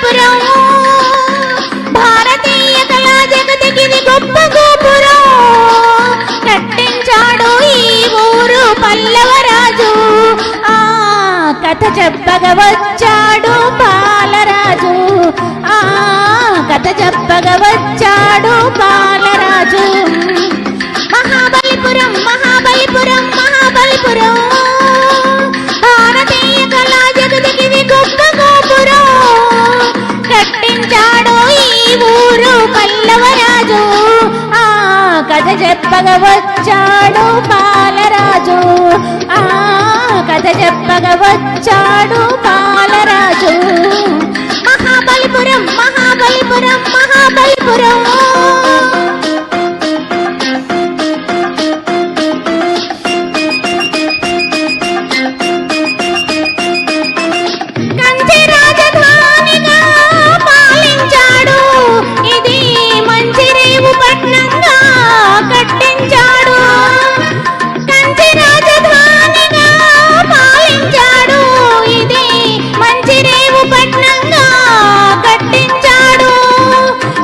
మహాబలిపురం భారతీయ కళా జగతికి గొప్ప గోపురం కట్టించాడు ఈ ఊరు పల్లవరాజు. ఆ కథ చెప్పగా వచ్చాడు పాలరాజు. ఆ కథ చెప్పగా వచ్చాడు పాలరాజు. మహాబలిపురం మహాబలిపురం మహాబలిపురం భారతీయ కళా జగతికి గొప్ప గోపురం కట్టించాడు ఈ ఊరు పల్లవరాజు. ఆ కథ చెప్పగా వచ్చాడు పాలరాజు. ఆ కథ చెప్పగా వచ్చాడు పాలరాజు. మహాబలిపురం మహాబలిపురం మహాబలిపురం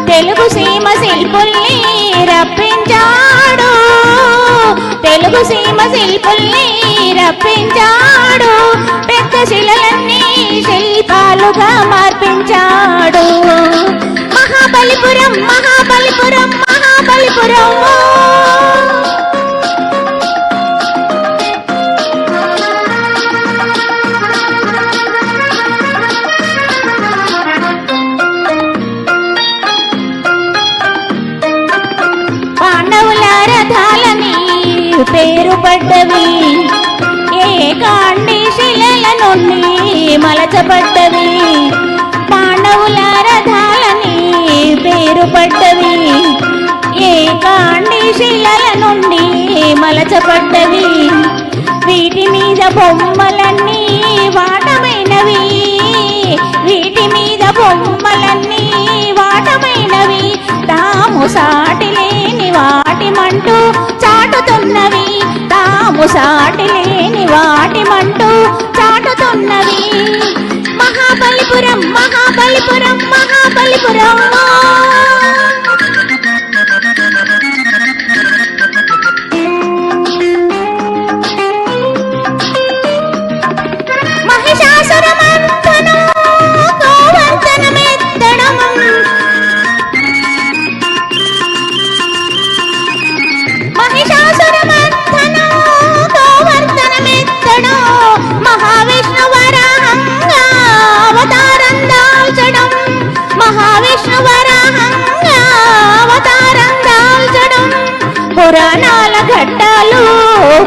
తెలుగు సీమ శిల్పుల్ని రప్పించాడు. తెలుగు సీమ శిల్పుల్ని రప్పించాడు. పెద్ద శిలలన్నీ శిల్పాలుగా మార్పించాడు. మహాబలిపురం మహాబలిపురం మహాబలిపురం పేరు పడ్డవి ఏకాండి శిలల నుండి మలచబడ్డవి. పాండవుల రథాలని పేరు పడ్డవి ఏకాండి శిలల నుండి మలచబడ్డవి. వీటి మీద బొమ్మలన్నీ వాటమైనవి. వీటి మీద బొమ్మలన్నీ వాటమైనవి. తాము సాటి లేని వాటిమంటూ చాటుతున్నవి. తాము సాటి లేని వాటిమంటూ చాటుతున్నవి. మహాబలిపురం మహాబలిపురం మహాబలిపురం మహిషాసురమర్దనం గోవర్ధనమెత్తడం మహిషాసురమర్దనం గోవర్ధనమెత్తడం మహావిష్ణు వరాహంగా అవతారం దాల్చడం. మహావిష్ణు వరాహంగా అవతారం దాల్చడం. పురాణాల ఘట్టాలు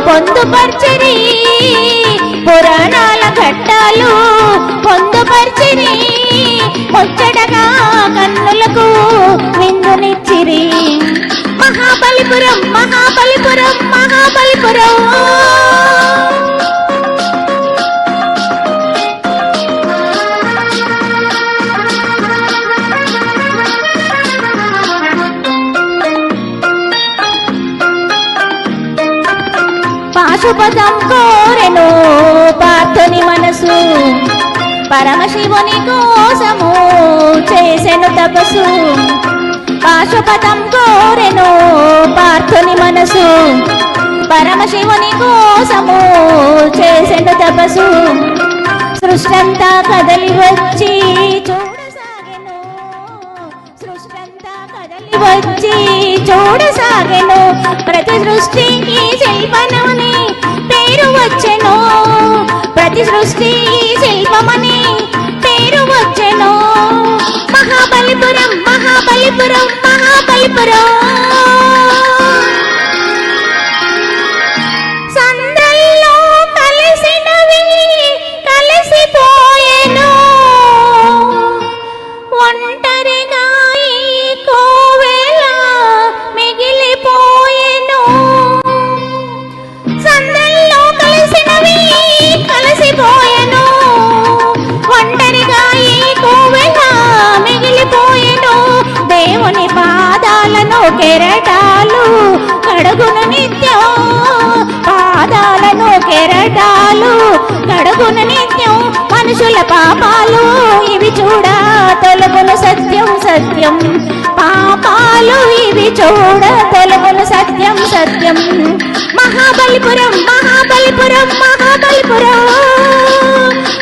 పొందుపర్చిరి. పురాణాల ఘట్టాలు పొందుపర్చిరి. ముచ్చటగా కన్నులకు విందునిచ్చిరి. మహాబలిపురం మహాబలిపురం మహాబలిపురం పాశుపతం కోరెను పార్థుని మనసు. పరమశివుని కోసము చేసెను తపస్సు. పాశుపతం కోరెను పార్థుని మనసు. పరమశివుని కోసము చేసెను తపస్సు. సృష్టంతా కదలి వచ్చి చూడసాగెను. సృష్టంతా కదలి వచ్చి చూడసాగెను. ప్రతి సృష్టికి శిల్పమని పేరు వచ్చెను. ప్రతి సృష్టి శిల్పమని పేరు వచ్చెను. మహాబలిపురం మహాబలిపురం మహాబలిపురం సంద్రంలో కలిసినవి కలిసిపోయెను. ఒంటరిగా ఈ కోవెల మిగిలిపోయెను. సంద్రంలో కలిసినవి కలిసిపోయెను. ఒంటరిగా ఈ కోవెల మిగిలిపోయెను. దేవుని పాదాలను కెరటాలు సత్యం సత్యం పాపాలు ఇవి చూడ తొలగును సత్యం సత్యం మహాబలిపురం మహాబలిపురం మహాబలిపురం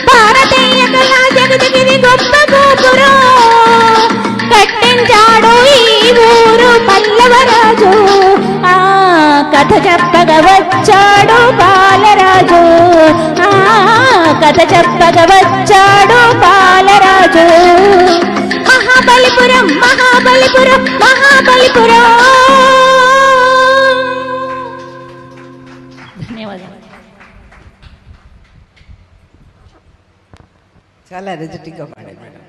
భారతీయ కళా జగతికి గొప్ప గోపురం కట్టించాడు ఈ ఊరు పల్లవరాజు ఆ కథ చెప్పగా వచ్చాడు బాలరాజు ఆ కథ చెప్పగా వచ్చాడు బాలరాజు మహాబలిపురం మహాబలిపురం మహాబలిపురం. ధన్యవాదాలు. చాలా ఎనర్జెటిక్గా పాడారు మేడం.